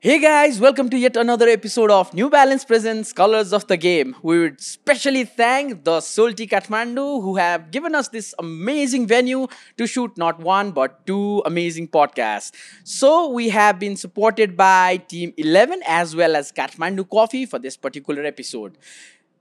Hey guys, welcome to yet another episode of New Balance Presents Colors of the Game. We would specially thank the Sulti Kathmandu who have given us this amazing venue to shoot not one but two amazing podcasts. So we have been supported by Team 11 as well as Kathmandu Coffee for this particular episode.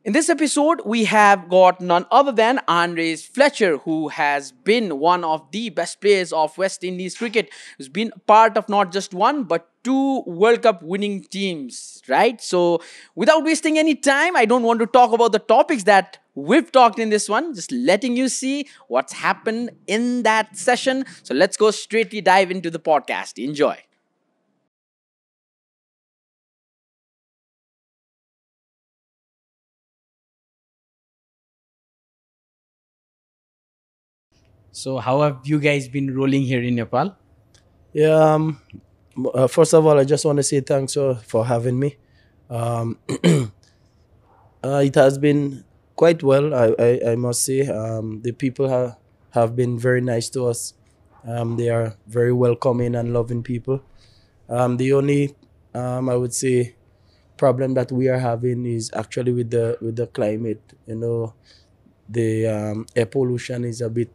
In this episode, we have got none other than Andre Fletcher, who has been one of the best players of West Indies cricket, who's been part of not just one but two World Cup winning teams, right? So, without wasting any time, I don't want to talk about the topics that we've talked in this one, just letting you see what's happened in that session. So, let's go straightly dive into the podcast. Enjoy. So, how have you guys been rolling here in Nepal? Yeah. First of all, I just want to say thanks for having me. Um, it has been quite well, I must say. The people have been very nice to us. They are very welcoming and loving people. The only, I would say, problem that we are having is actually with the climate. The air pollution is a bit,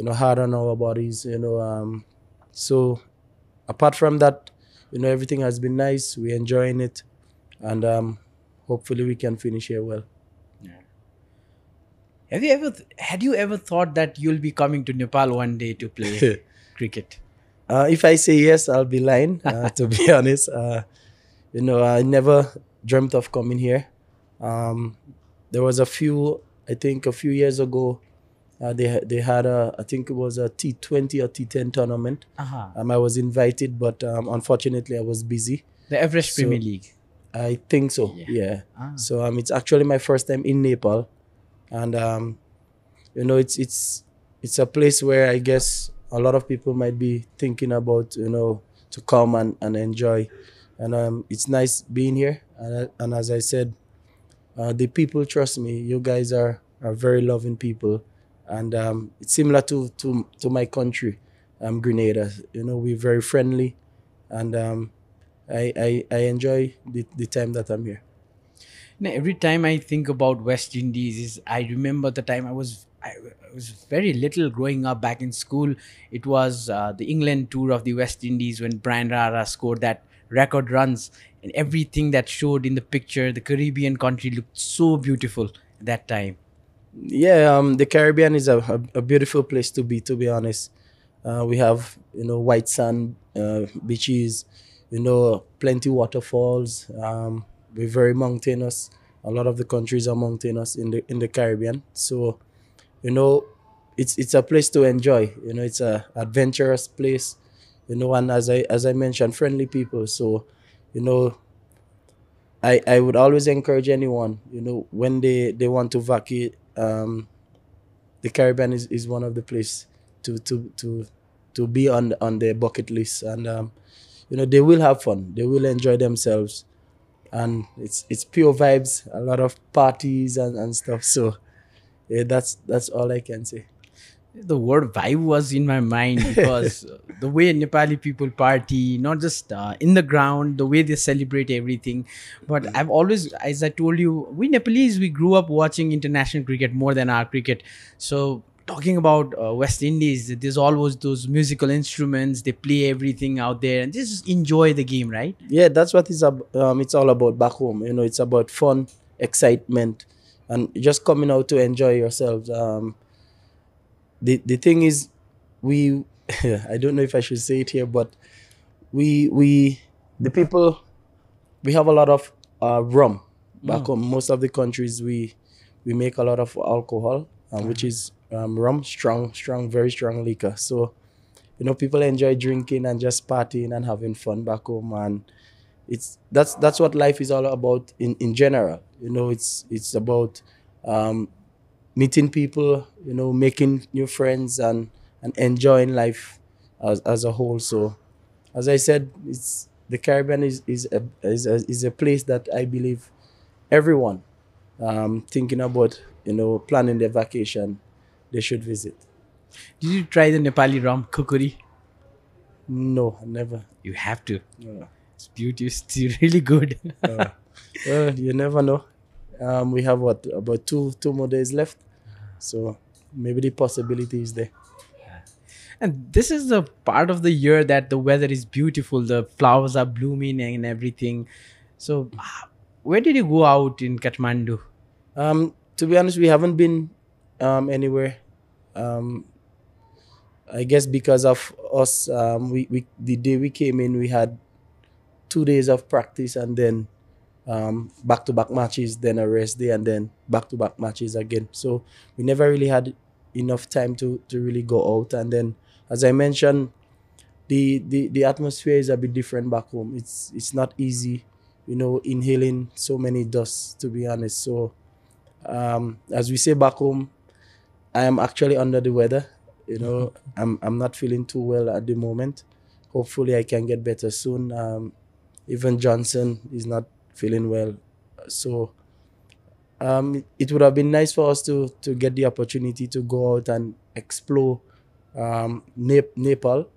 hard on our bodies. So apart from that, everything has been nice. We're enjoying it, and hopefully we can finish here well. Had you ever thought that you'll be coming to Nepal one day to play cricket? If I say yes, I'll be lying. To be honest, I never dreamt of coming here. Um, there was I think a few years ago, they had I think it was a T20 or T10 tournament. Uh-huh. I was invited, but unfortunately I was busy. The Everest So Premier League. I think so. Yeah. Yeah. Ah. So it's actually my first time in Nepal, and it's a place where I guess a lot of people might be thinking about to come and enjoy, and it's nice being here. And as I said, the people trust me. You guys are very loving people, and it's similar to my country, Grenada. We're very friendly, and I enjoy the time that I'm here. Every time I think about West Indies, I remember the time I was very little growing up back in school. It was the England tour of the West Indies when Brian Rara scored that record runs, and everything that showed in the picture, the Caribbean country looked so beautiful at that time. Yeah, the Caribbean is a beautiful place to be. To be honest, we have white sand beaches, plenty waterfalls. We're very mountainous. A lot of the countries are mountainous in the Caribbean. So you know, it's a place to enjoy. It's a adventurous place. And as I mentioned, friendly people. So you know, I would always encourage anyone. When they want to vacate. The Caribbean is one of the places to to to to be on their bucket list, and they will have fun, they will enjoy themselves, and it's pure vibes, a lot of parties and stuff. So yeah, that's all I can say. The word vibe was in my mind because the way Nepali people party, not just in the ground, the way they celebrate everything. But I've always, as I told you, we Nepalese, we grew up watching international cricket more than our cricket. So talking about West Indies, there's always those musical instruments, they play everything out there and just enjoy the game, right? Yeah, that's what it's all about back home. It's about fun, excitement, and just coming out to enjoy yourselves. The thing is, we I don't know if I should say it here, but we the people, we have a lot of rum back home. Most of the countries, we make a lot of alcohol, which is rum, strong, very strong liquor. So people enjoy drinking and just partying and having fun back home, and that's what life is all about in general. It's about um, meeting people, making new friends, and enjoying life as a whole. So, as I said, it's the Caribbean is a place that I believe everyone thinking about planning their vacation, they should visit. Did you try the Nepali rum kukuri? No, never. You have to. No. It's beauty. It's really good. Uh, well, you never know. We have what about two more days left, so maybe the possibility is there. And this is the part of the year that the weather is beautiful. The flowers are blooming and everything. So, where did you go out in Kathmandu? To be honest, we haven't been anywhere. Um, I guess because of us, we the day we came in, we had 2 days of practice and then back-to-back matches, then a rest day, and then back-to-back matches again. So we never really had enough time to really go out. And then, as I mentioned, the atmosphere is a bit different back home. It's not easy, inhaling so many dusts, to be honest. So as we say back home, I am actually under the weather. I'm not feeling too well at the moment. Hopefully, I can get better soon. Even Johnson is not feeling well, so it would have been nice for us to get the opportunity to go out and explore Nepal.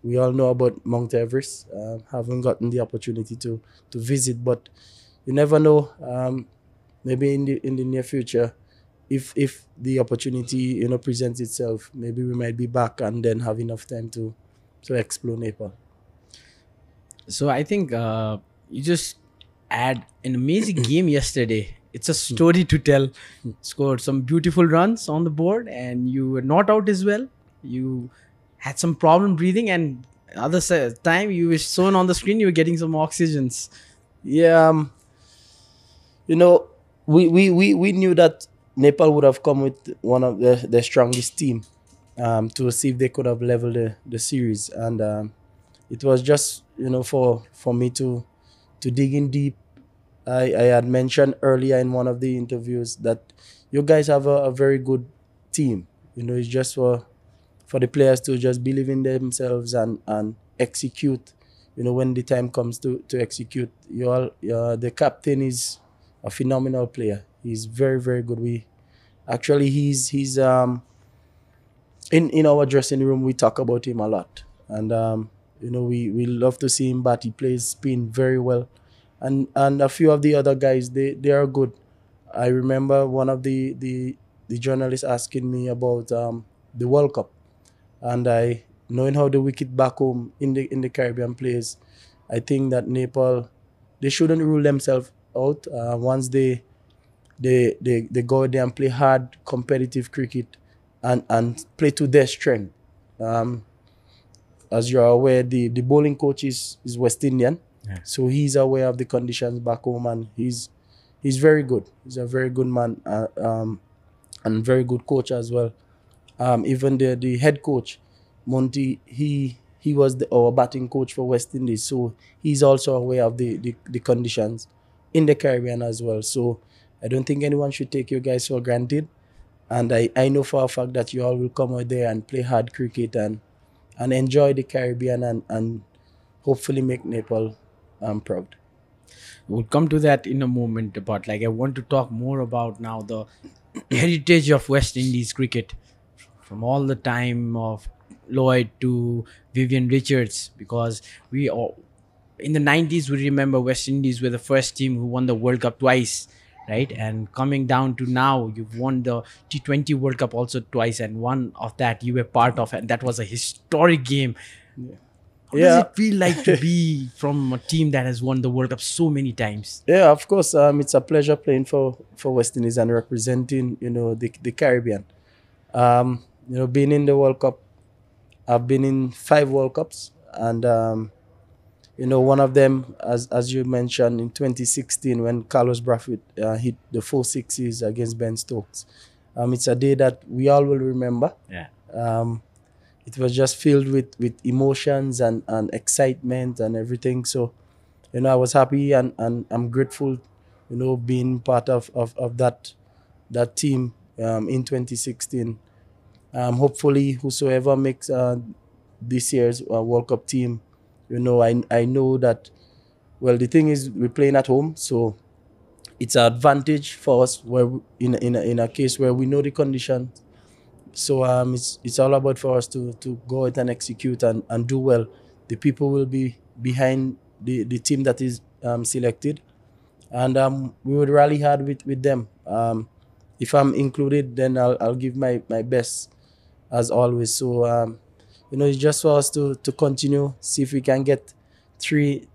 We all know about Mount Everest. Haven't gotten the opportunity to visit, but you never know. Maybe in the near future, if the opportunity presents itself, maybe we might be back and then have enough time to explore Nepal. So, I think you just had an amazing game yesterday. It's a story to tell. Scored some beautiful runs on the board, and you were not out as well. You had some problem breathing, and other time you were shown on the screen. You were getting some oxygens. Yeah, you know, we knew that Nepal would have come with one of the strongest team to see if they could have leveled the series, and it was just for me to dig in deep. I had mentioned earlier in one of the interviews that you guys have a very good team. It's just for the players to just believe in themselves and execute. When the time comes to execute, the captain is a phenomenal player. He's very, very good. He's in our dressing room, we talk about him a lot, and we love to see him bat. He plays spin very well, and a few of the other guys, they are good. I remember one of the journalists asking me about the World Cup, and I, knowing how the wicket back home in the Caribbean plays, I think that Nepal, they shouldn't rule themselves out. Once they go there and play hard competitive cricket and play to their strength. As you're aware, the bowling coach is West Indian, so he's aware of the conditions back home, and he's very good. He's a very good man, and very good coach as well. Even the head coach, Monty, he was our batting coach for West Indies, so he's also aware of the conditions in the Caribbean as well. So I don't think anyone should take you guys for granted. And I know for a fact that you all will come out there and play hard cricket and enjoy the Caribbean and hopefully make Nepal proud. We'll come to that in a moment, but like I want to talk more about now the heritage of West Indies cricket from all the time of Lloyd to Vivian Richards, because we all in the 90s we remember West Indies were the first team who won the World Cup twice, right? And coming down to now, you've won the T20 World Cup also twice, and one of that you were part of, and that was a historic game. How does it feel like to be from a team that has won the World Cup so many times? Yeah, of course. It's a pleasure playing for West Indies and representing the Caribbean. Being in the World Cup, I've been in 5 World Cups, and one of them, as you mentioned, in 2016 when Carlos Brathwaite hit the 4 sixes against Ben Stokes. It's a day that we all will remember. Yeah. It was just filled with emotions and excitement and everything. So, I was happy and I'm grateful, being part of that team in 2016. Hopefully, whosoever makes this year's World Cup team, I know that, well, the thing is we're playing at home, so it's an advantage for us where in a case where we know the conditions. So it's all about for us to go out and execute and do well. The people will be behind the team that is selected, and we would rally hard with them. If I'm included, then I'll give my best as always. So it's just for us to continue, see if we can get three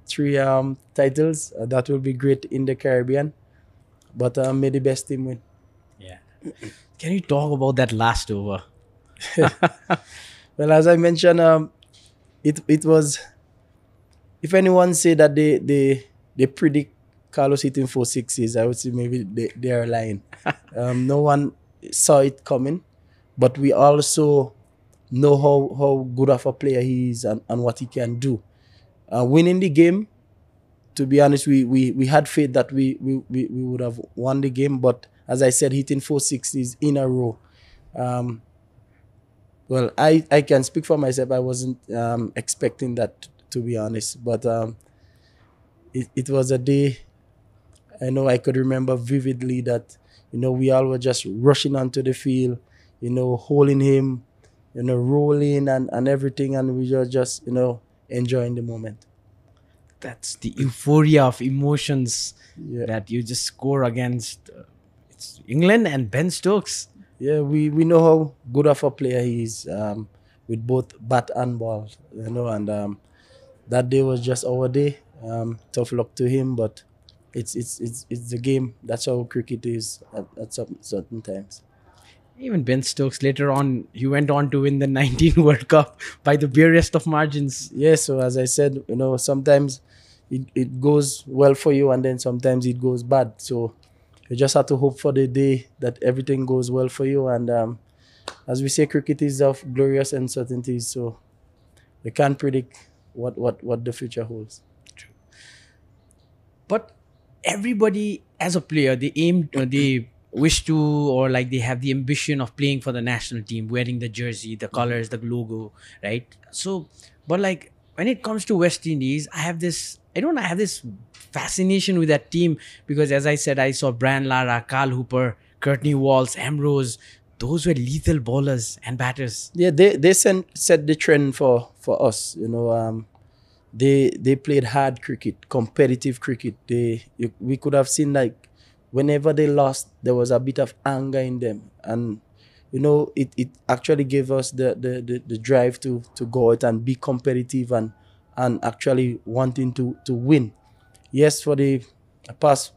titles. That will be great in the Caribbean. But may the best team win. Yeah. Can you talk about that last over? Well, as I mentioned, it was. If anyone say that they predict Carlos hitting 4 sixes, I would say maybe they are lying. No one saw it coming, but we also know how good of a player he is and what he can do. Winning the game, to be honest, we had faith that we would have won the game, but as I said, hitting 4 sixes in a row. Well, I can speak for myself. I wasn't expecting that, to be honest, but it was a day I know I could remember vividly that we all were just rushing onto the field, holding him, rolling and everything, and we were just enjoying the moment. That's the euphoria of emotions Yeah. that you just score against it's England and Ben Stokes. Yeah, we know how good of a player he is, with both bat and ball, and that day was just our day. Tough luck to him, but it's the game. That's how cricket is at some certain times. Even Ben Stokes later on, he went on to win the 19 World Cup by the barest of margins. Yeah, so as I said, sometimes it goes well for you and then sometimes it goes bad. So you just have to hope for the day that everything goes well for you. And as we say, cricket is of glorious uncertainties, so you can't predict what the future holds. But everybody as a player, they wish to, or like they have the ambition of playing for the national team, wearing the jersey, the colors, the logo, right? So, but like when it comes to West Indies, I have this fascination with that team because, as I said, I saw Brian Lara, Carl Hooper, Courtney Walsh, Ambrose. Those were lethal bowlers and batters. Yeah, they set the trend for us. They played hard cricket, competitive cricket. We could have seen, like, whenever they lost, there was a bit of anger in them, and it actually gave us the drive to go out and be competitive and actually wanting to win. Yes, for the past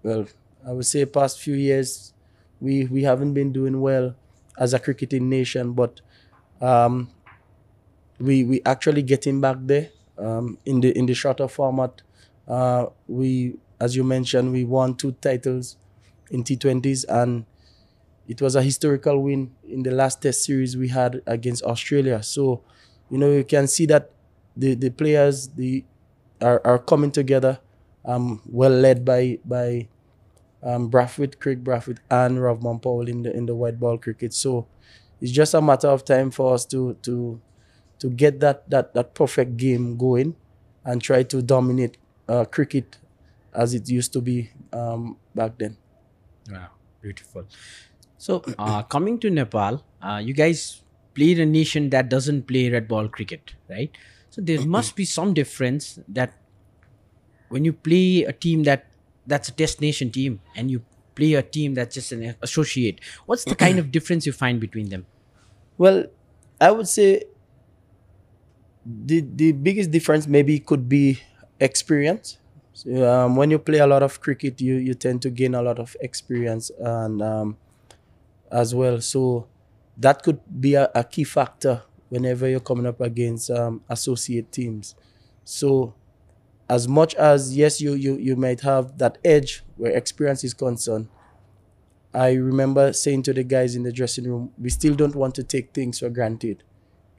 well, I would say past few years, we haven't been doing well as a cricketing nation, but um, we actually getting back there, in the shorter format. We, as you mentioned, we won 2 titles in T20s, and it was a historical win in the last test series we had against Australia. So you can see that the players are coming together, well led by Craig Brathwaite and Rovman Powell in the white ball cricket. So it's just a matter of time for us to get that perfect game going and try to dominate cricket as it used to be back then. Wow, beautiful. So, coming to Nepal, you guys played a nation that doesn't play red ball cricket, right? So there must be some difference that when you play a team that's a destination team and you play a team that's just an associate. What's the kind of difference you find between them? Well, I would say the biggest difference maybe could be experience. So, when you play a lot of cricket, you tend to gain a lot of experience and as well. So that could be a key factor whenever you're coming up against associate teams. So as much as, yes, you might have that edge where experience is concerned, I remember saying to the guys in the dressing room, we still don't want to take things for granted.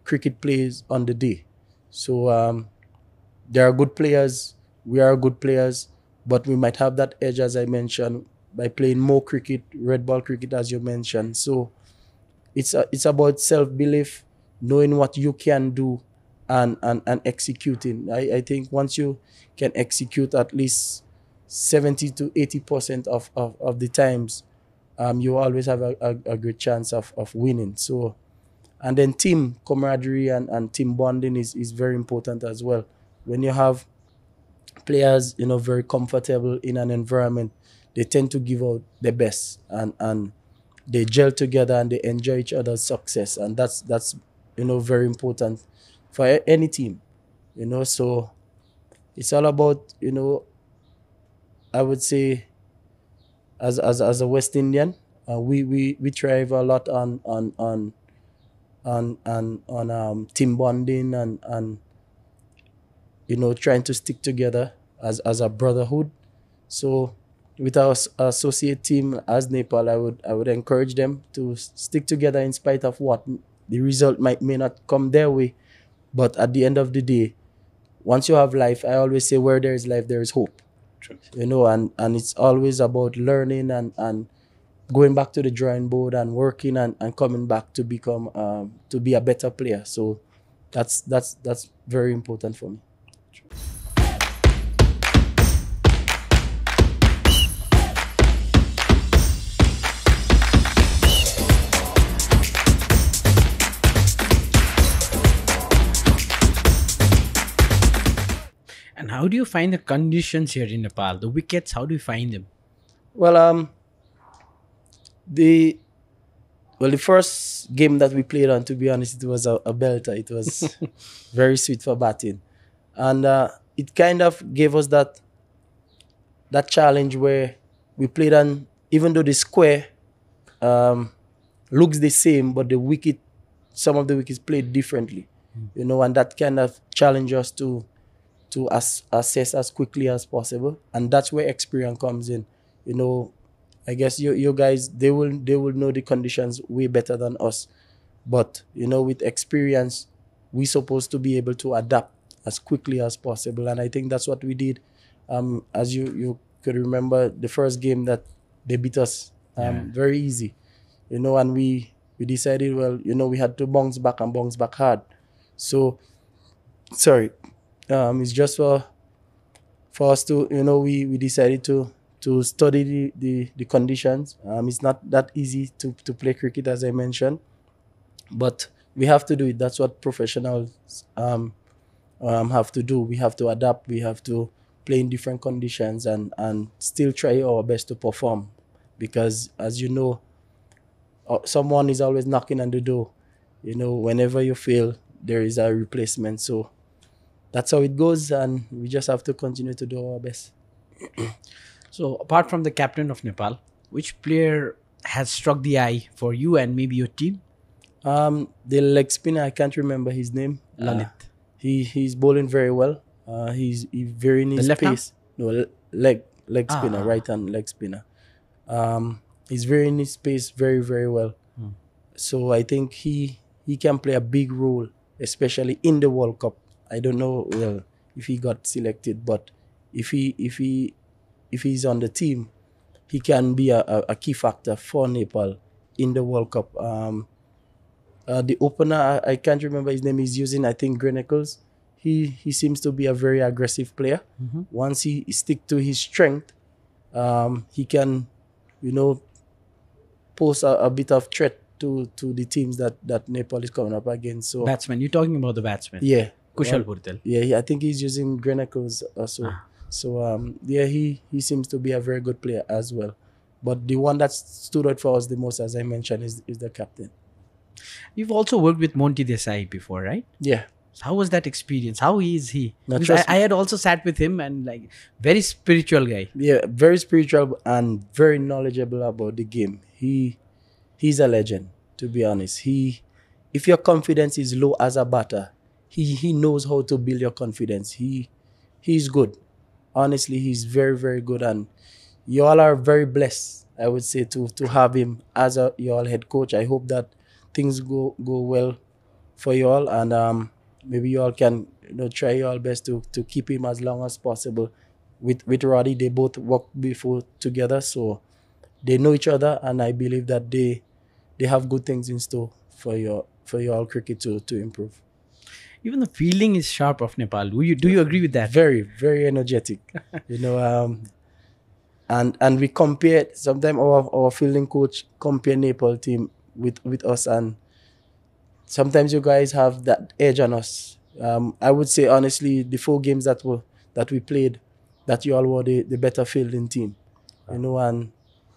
Cricket plays on the day. So there are good players, we are good players, but we might have that edge, as I mentioned, by playing more cricket, red ball cricket, as you mentioned. So it's about self-belief, knowing what you can do and executing. I think once you can execute at least 70 to 80% of the times, you always have a great chance of winning. So, and then team camaraderie and team bonding is very important as well. When you have players, very comfortable in an environment, they tend to give out their best, and they gel together and they enjoy each other's success, and that's very important for any team. So it's all about, I would say, as a West Indian, we thrive a lot on team bonding, and trying to stick together as a brotherhood. So with our associate team as Nepal, I would encourage them to stick together in spite of what the result may not come their way. But at the end of the day, once you have life, I always say, where there is life, there is hope. True. And it's always about learning, and going back to the drawing board and working, and coming back to become to be a better player. So that's very important for me. And how do you find the conditions here in Nepal? The wickets, how do you find them? Well, the first game that we played on, to be honest, it was a belter. It was very sweet for batting, and it kind of gave us that challenge where we played on, even though the square looks the same, but some of the wickets played differently, and that kind of challenged us to assess as quickly as possible, and that's where experience comes in. I guess you guys, they will know the conditions way better than us, but with experience, we're supposed to be able to adapt as quickly as possible, and I think that's what we did. As you could remember, the first game that they beat us, very easy, and we decided, well, we had to bounce back hard. So sorry, it's just for us to, we decided to study the conditions. It's not that easy to play cricket, as I mentioned, but we have to do it. That's what professionals have to do. We have to adapt. We have to play in different conditions, and still try our best to perform, because, as you know, someone is always knocking on the door. Whenever you fail, there is a replacement. So that's how it goes, and we just have to continue to do our best. So, apart from the captain of Nepal, which player has struck the eye for you and maybe your team? The leg spinner, I can't remember his name. Lalit. He's bowling very well. He's very in his left arm? pace. No, leg spinner, right hand leg spinner. He's very in his pace, very, very well. So I think he can play a big role, especially in the World Cup. I don't know, well, if he got selected, but if he's on the team, he can be a key factor for Nepal in the World Cup. The opener, I can't remember his name, he's using, I think, Grenada. He seems to be a very aggressive player. Once he stick to his strength, he can, pose a bit of threat to the teams that Nepal is coming up against. So Batsman, you're talking about the batsman? yeah, Kushal Purtel. yeah, I think he's using Grenacles also. So yeah, he seems to be a very good player as well. But the one that stood out for us the most, as I mentioned, is the captain. You've also worked with Monty Desai before, right? Yeah. So how was that experience? How is he? Now, Because trust I had also sat with him, and very spiritual guy. Yeah, very spiritual and very knowledgeable about the game. He's a legend, to be honest. If your confidence is low as a batter, he knows how to build your confidence. He's good. Honestly, he's very, very good, and you all are very blessed, I would say, to have him as your head coach. I hope that things go well for you all, and maybe you all can try your best to keep him as long as possible. With Roddy, they both worked before together, so they know each other, and I believe that they have good things in store for your all cricket to improve. Even the fielding is sharp of Nepal. Do you agree with that? Very, very energetic. And we compare, sometimes our fielding coach compare Nepal team with us, and sometimes you guys have that edge on us. I would say, honestly, the 4 games that we played, that you all were the better fielding team, and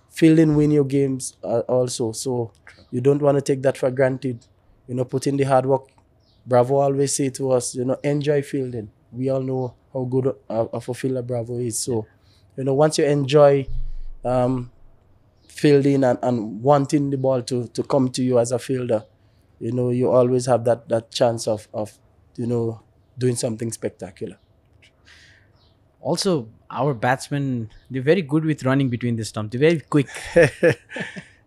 fielding win your games also. So you don't want to take that for granted. Put in the hard work. Bravo always say to us, enjoy fielding. We all know how good of a fielder Bravo is. So, once you enjoy um, fielding and wanting the ball to come to you as a fielder, you always have that chance of doing something spectacular. Also, our batsmen, they're very good with running between the stumps. They're very quick.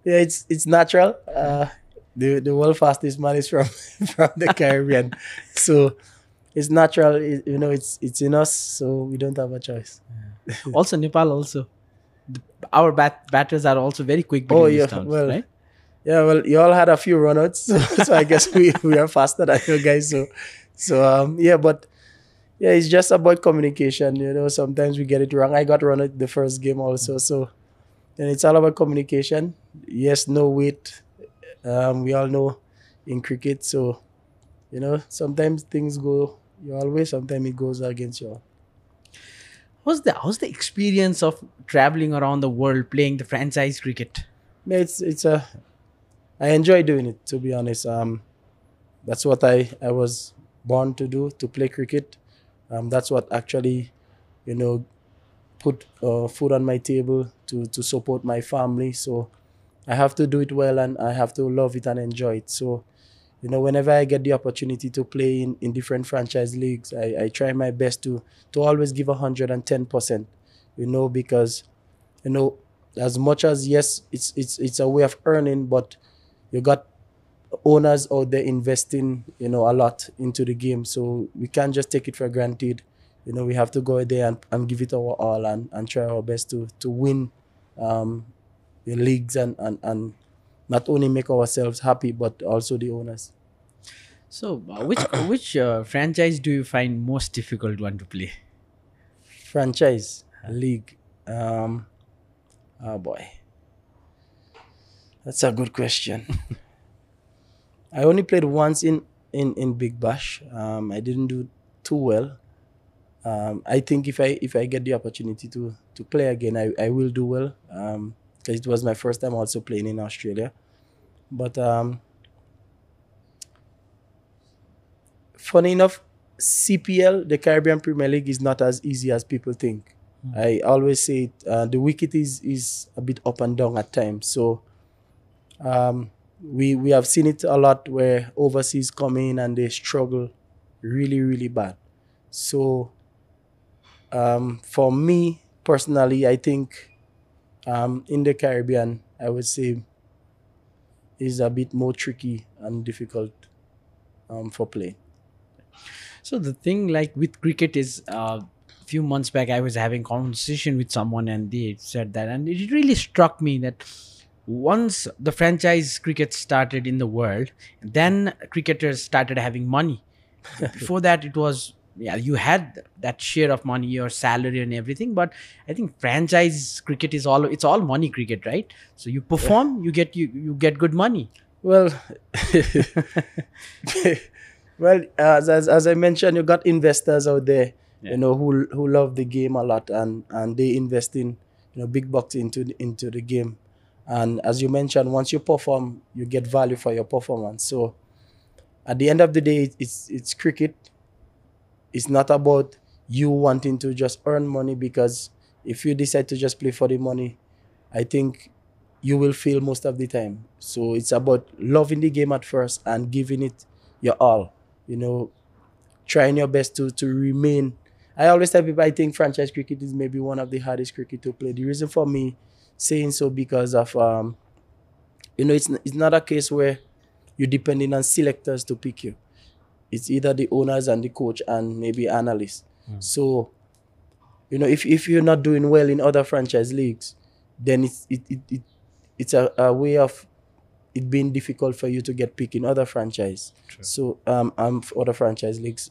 Yeah, it's natural. The world fastest man is from from the Caribbean, so it's natural. It's in us, so we don't have a choice. Also, Nepal also. Our batters are also very quick Oh between the yeah, stumps, well, right? yeah, well, you all had a few runouts, so I guess we are faster than you guys. So yeah, but yeah, it's just about communication. Sometimes we get it wrong. I got run out the first game also, so and it's all about communication. Yes, no wait. We all know in cricket, so sometimes things go your way, sometimes it goes against you. How's the experience of traveling around the world playing the franchise cricket? Yeah, I enjoy doing it, to be honest. That's what I was born to do, to play cricket. That's what actually you know put food on my table to support my family. So I have to do it well, and I have to love it and enjoy it. So whenever I get the opportunity to play in different franchise leagues, I try my best to always give 110%. Because you know as much as, yes, it's a way of earning, but you got owners out there investing a lot into the game, so we can't just take it for granted. We have to go out there and give it our all, and try our best to win um, the leagues, and not only make ourselves happy but also the owners. So, which franchise do you find most difficult one to play? Franchise league. Oh boy, that's a good question. I only played once in Big Bash. I didn't do too well. I think if I get the opportunity to play again, I will do well. Because it was my first time also playing in Australia. But funny enough, CPL, the Caribbean Premier League, is not as easy as people think. I always say it, the wicket is a bit up and down at times. So we have seen it a lot where overseas come in and they struggle really, really bad. So for me personally, I think in the Caribbean, I would say is a bit more tricky and difficult for play. So the thing like with cricket is few months back I was having conversation with someone and they said that, and it really struck me that once the franchise cricket started in the world, then cricketers started having money. Before that it was, yeah, you had that share of money, your salary and everything, but I think franchise cricket is all money cricket, right? So you perform, you get good money. Well, well, as I mentioned, you got investors out there, Yeah. who love the game a lot, and they invest in big bucks into the game. And as you mentioned, once you perform, you get value for your performance. So at the end of the day, it's cricket. It's not about you wanting to just earn money, because if you decide to just play for the money, I think you will fail most of the time. So it's about loving the game at first and giving it your all. You know, trying your best to remain. I always tell people I think franchise cricket is maybe one of the hardest cricket to play. The reason for me saying so, because of it's not a case where you're depending on selectors to pick you. It's either the owners and the coach and maybe analysts. So if you're not doing well in other franchise leagues, then it's a way of it being difficult for you to get picked in other franchise. True. So for other franchise leagues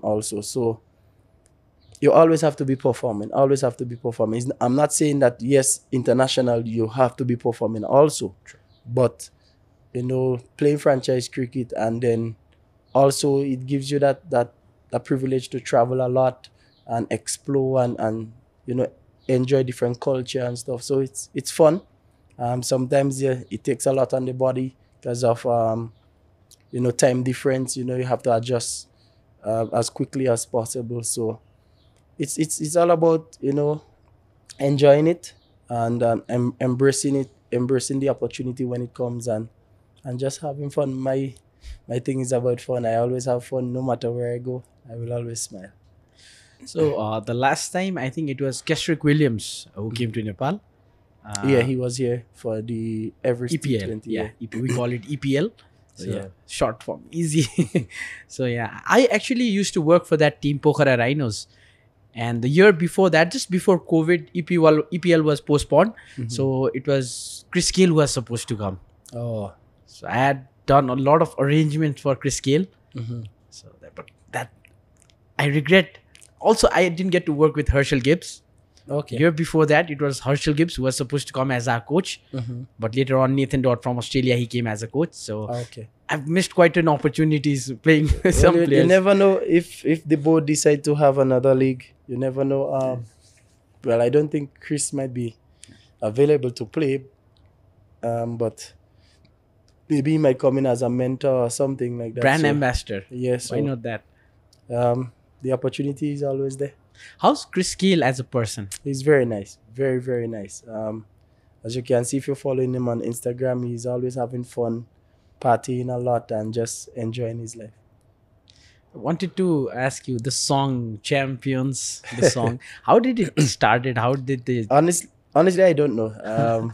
also. So you always have to be performing. Always have to be performing. I'm not saying that yes, international you have to be performing also. True. But playing franchise cricket, and then also it gives you that privilege to travel a lot and explore, and enjoy different culture and stuff. So it's fun. Sometimes yeah, it takes a lot on the body because of time difference. You have to adjust as quickly as possible. So it's all about enjoying it and embracing the opportunity when it comes, and just having fun. My thing is about fun. I always have fun no matter where I go. I will always smile. So the last time I think it was Kesrick Williams who came to Nepal. Yeah, he was here for the Everest EPL, T20. yeah, we call it EPL. So, Yeah. yeah, short form, easy. So yeah, I actually used to work for that team, Pokhara Rhinos, and the year before that, just before COVID, EPL was postponed. So it was Chris Gale who was supposed to come. Oh. So I had done a lot of arrangements for Chris Gale. So that I regret. Also, I didn't get to work with Herschel Gibbs. Okay. Year before that, it was Herschel Gibbs who was supposed to come as our coach. But later on, Nathan Dodd from Australia, he came as a coach. So Okay. I've missed quite an opportunities playing some You players. never know if the board decide to have another league. You never know. Well, I don't think Chris might be available to play, but maybe he might come in as a mentor or something like that. Brand So, ambassador. yes. Why not that? The opportunity is always there. How's Chris Gale as a person? He's very nice. Very, very nice. As you can see, if you're following him on Instagram, he's always having fun, partying a lot, and just enjoying his life. I wanted to ask you the song Champions, the song. How did it started? How did they Honestly, I don't know.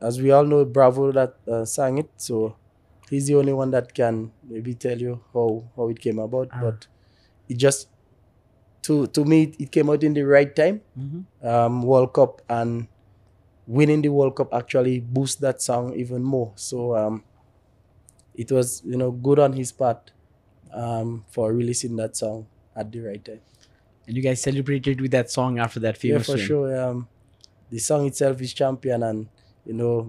As we all know, Bravo that sang it, so he's the only one that can maybe tell you how it came about. But it just to me it came out in the right time. World Cup, and winning the World Cup actually boost that song even more. So it was good on his part for releasing that song at the right time. And you guys celebrated with that song after that famous Yeah, for win. sure. The song itself is champion, and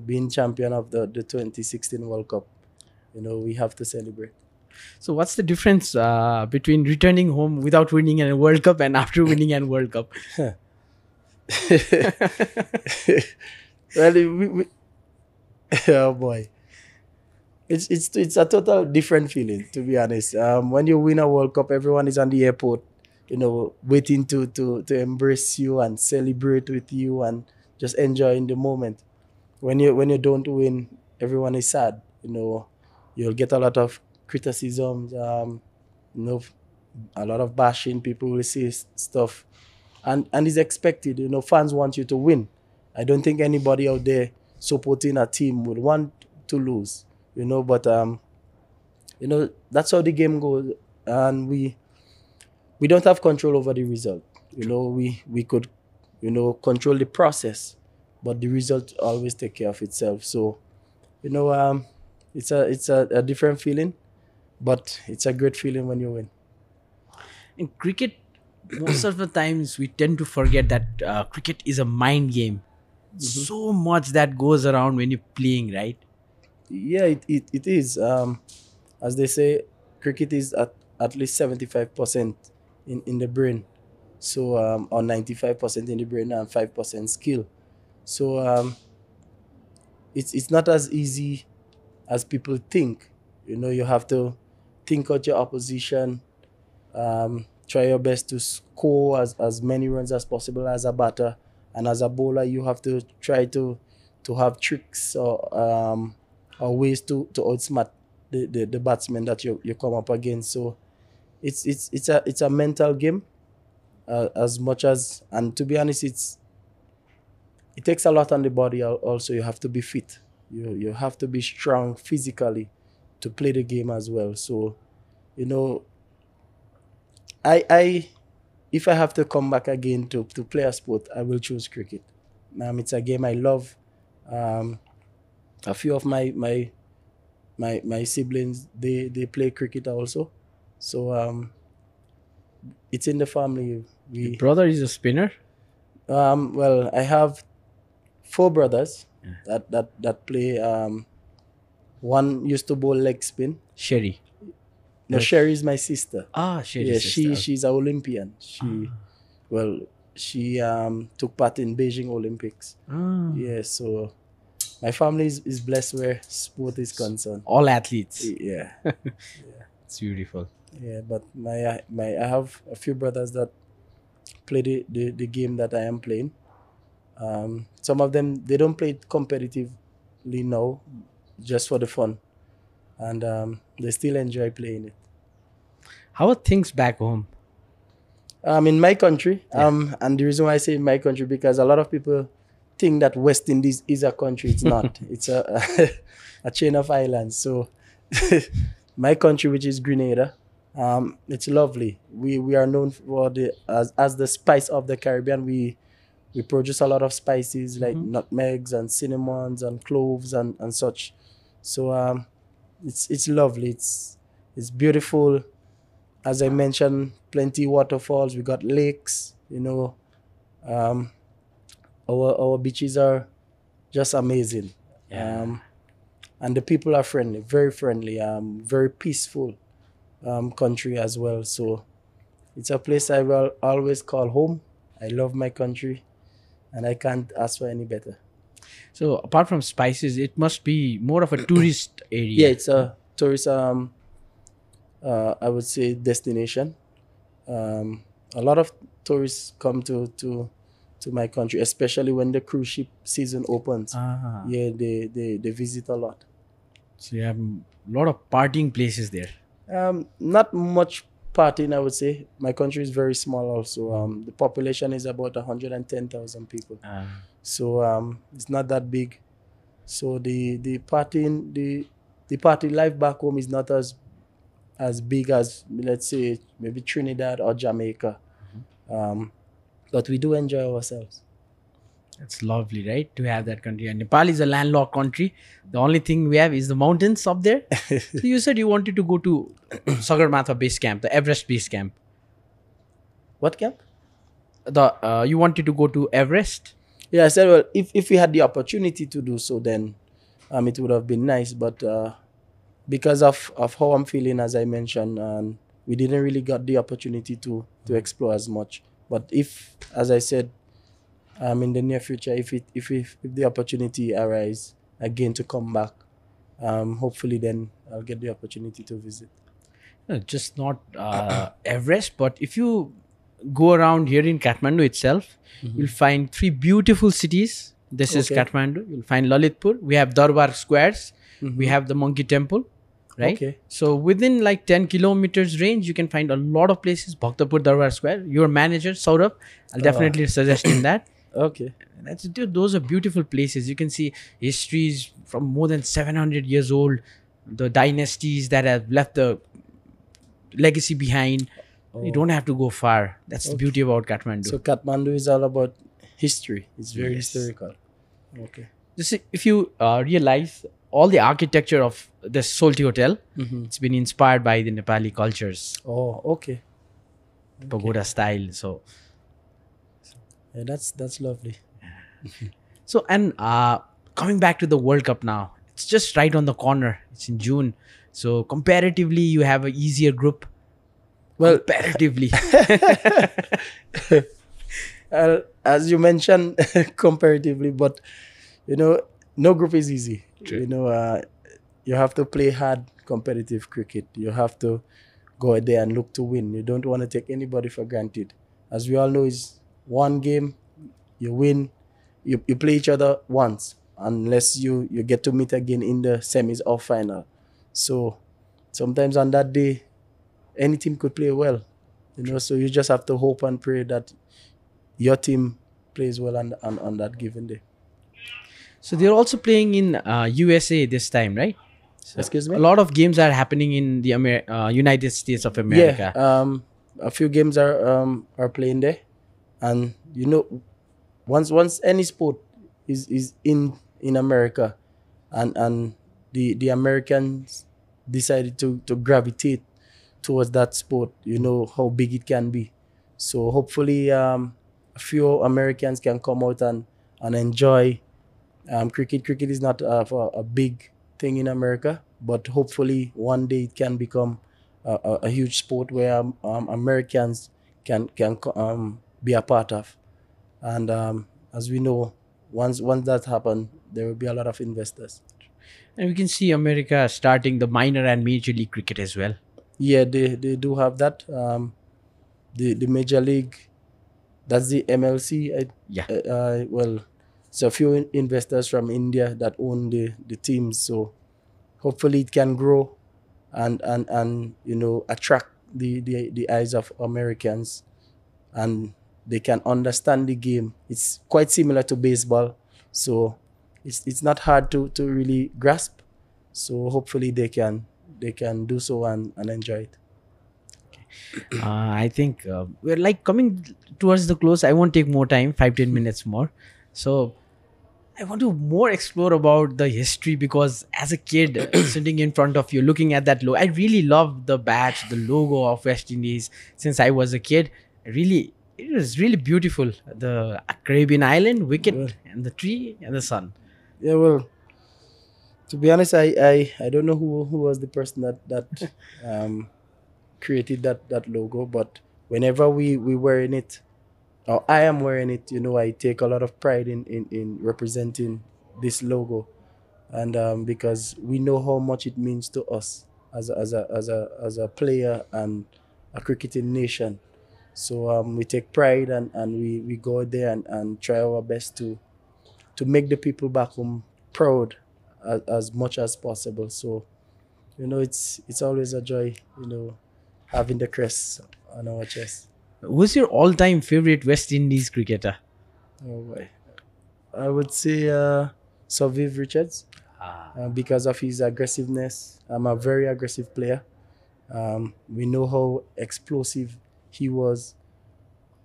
being champion of the 2016 World Cup, we have to celebrate. So what's the difference between returning home without winning a World Cup and after winning a World Cup? Well, oh boy, it's a total different feeling, to be honest. When you win a World Cup, everyone is on the airport, waiting to embrace you and celebrate with you and just enjoying the moment. When you don't win, everyone is sad. You'll get a lot of criticisms. A lot of bashing. People will say stuff, and it's expected. Fans want you to win. I don't think anybody out there supporting a team would want to lose. But that's how the game goes, and we don't have control over the result. We could control the process, but the result always take care of itself. So it's a different feeling, but it's a great feeling when you win. In cricket, most of the times we tend to forget that cricket is a mind game. So much that goes around when you're playing, right? Yeah, it is. As they say, cricket is at least 75% in the brain. So or 95% in the brain and 5% skill. So it's not as easy as people think. You have to think out your opposition, try your best to score as many runs as possible as a batter, and as a bowler you have to try to have tricks or ways to outsmart the batsman that you come up against. So it's a mental game as much as, and to be honest, it takes a lot on the body. Also, you have to be fit. You have to be strong physically to play the game as well. So, I if I have to come back again to play a sport, I will choose cricket. It's a game I love. A few of my siblings, they play cricket also. So it's in the family. Your brother is a spinner. Well, I have 4 brothers that play. One used to bowl leg spin. Sherry. No, Sherry is my sister. Ah, Sherry. Yeah, sister. she's an Olympian. Well, she took part in Beijing Olympics. Ah. Yeah, so my family is blessed where sport is concerned. All athletes. Yeah, It's beautiful. yeah. But I have a few brothers that play the game that I am playing. Some of them they don't play it competitively now, just for the fun, and they still enjoy playing it. How are things back home? In my country, and the reason why I say in my country because a lot of people think that West Indies is a country. It's not. It's a chain of islands. So my country, which is Grenada, it's lovely. We are known for as the spice of the Caribbean. We produce a lot of spices like nutmegs and cinnamons and cloves and such. So it's lovely. It's beautiful. As I mentioned, plenty waterfalls. We got lakes. Um, our beaches are just amazing. Yeah. And the people are friendly, very friendly. Very peaceful country as well. So it's a place I will always call home. I love my country, and I can't ask for any better. So apart from spices, it must be more of a tourist area. Yeah, it's a tourist. I would say destination. A lot of tourists come to my country, especially when the cruise ship season opens. Ah. Yeah, they visit a lot. So you have a lot of partying places there. Not much partying, I would say. My country is very small also. The population is about 110,000 people. So it's not that big. So the party life back home is not as big as, let's say, maybe Trinidad or Jamaica. But we do enjoy ourselves. It's lovely, right? To have that country. And Nepal is a landlocked country. The only thing we have is the mountains up there. So you said you wanted to go to Sagarmatha base camp, the Everest base camp. What camp? You wanted to go to Everest? Yeah, I said, well, if we had the opportunity to do so, then it would have been nice. But because of how I'm feeling, as I mentioned, we didn't really get the opportunity to explore as much. But if, as I said, in the near future, if the opportunity arises again to come back, hopefully then I'll get the opportunity to visit. No, just not Everest, but if you go around here in Kathmandu itself, you'll find 3 beautiful cities. This is Okay. Kathmandu. You'll find Lalitpur. We have Darbar Squares. We have the Monkey Temple. Right? Okay. So within like 10 kilometers range, you can find a lot of places. Bhaktapur Darbar Square. Your manager, Saurabh, I'll definitely suggest him that. Okay. Dude, those are beautiful places. You can see histories from more than 700 years old. The dynasties that have left the legacy behind. You don't have to go far. That's the beauty about Kathmandu. So Kathmandu is all about history. It's very Yes. historical. Okay. Just if you realize all the architecture of the Solti Hotel, it's been inspired by the Nepali cultures, Oh, okay. pagoda style. So Yeah, that's lovely. and coming back to the World Cup now, it's just right on the corner. It's in June. So comparatively, you have an easier group. Well, Comparatively. as you mentioned, comparatively, but no group is easy. True. You have to play hard competitive cricket. You have to go out there and look to win. You don't want to take anybody for granted. As we all know, it's one game, you win, you play each other once, unless you get to meet again in the semis or final. So sometimes on that day, any team could play well. So you just have to hope and pray that your team plays well on that given day. So they're also playing in USA this time, right? So Excuse me? a lot of games are happening in the United States of America. Yeah, a few games are playing there, and once any sport is in America, and the Americans decided to gravitate towards that sport, how big it can be. So hopefully, a few Americans can come out and enjoy cricket. Cricket is not a big thing in America, but hopefully one day it can become a huge sport where Americans can be a part of. And as we know, once that happens, there will be a lot of investors. And we can see America starting the minor and major league cricket as well. Yeah, they do have that. The major league, that's the MLC. Yeah. Well, it's a few investors from India that own the teams, so hopefully it can grow and attract the eyes of Americans, and they can understand the game. It's quite similar to baseball, so it's not hard to really grasp. So hopefully they can do so and enjoy it. I think we're like coming towards the close. I won't take more time, 5-10 minutes more. So I want to more explore about the history, because as a kid sitting in front of you, looking at that logo, I really love the badge, the logo of West Indies. Since I was a kid, it was really beautiful. The Caribbean island, wicket, Well, and the tree and the sun. yeah, well, to be honest, I don't know who was the person that um, created that logo, but whenever we wearing it, or I am wearing it, I take a lot of pride in representing this logo, and because we know how much it means to us as a player and a cricketing nation. So we take pride, and we go out there and try our best to make the people back home proud as much as possible. So it's always a joy, having the crest on our chest. Who's your all-time favorite West Indies cricketer? Oh boy, I would say Sir Viv Richards, because of his aggressiveness. I'm a very aggressive player. We know how explosive he was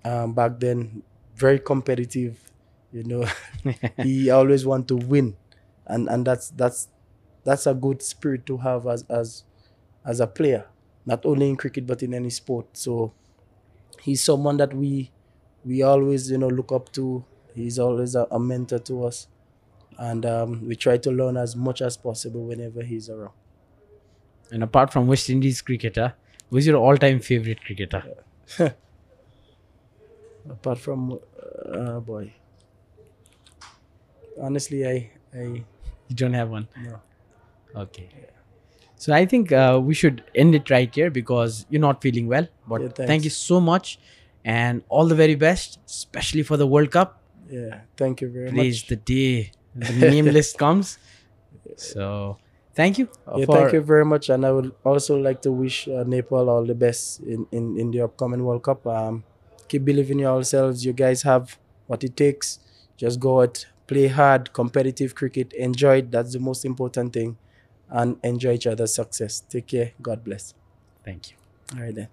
back then. Very competitive, you know. He always want to win, and that's a good spirit to have as a player, not only in cricket but in any sport. So he's someone that we always look up to. He's always a mentor to us, and we try to learn as much as possible whenever he's around. And apart from West Indies cricketer, who's your all-time favorite cricketer? Apart from boy, honestly, I You don't have one. no. Okay. So I think we should end it right here, because you're not feeling well. But Yeah, thank you thanks. so much, and all the very best, especially for the World Cup. Yeah, thank you very Today's much. the day the name list comes. So thank you Yeah, for. thank you very much, and I would also like to wish Nepal all the best in the upcoming World Cup. Keep believing in yourselves. You guys have what it takes. Just go out, play hard, competitive cricket, enjoy it. That's the most important thing, and enjoy each other's success. Take care. God bless. Thank you. All right then.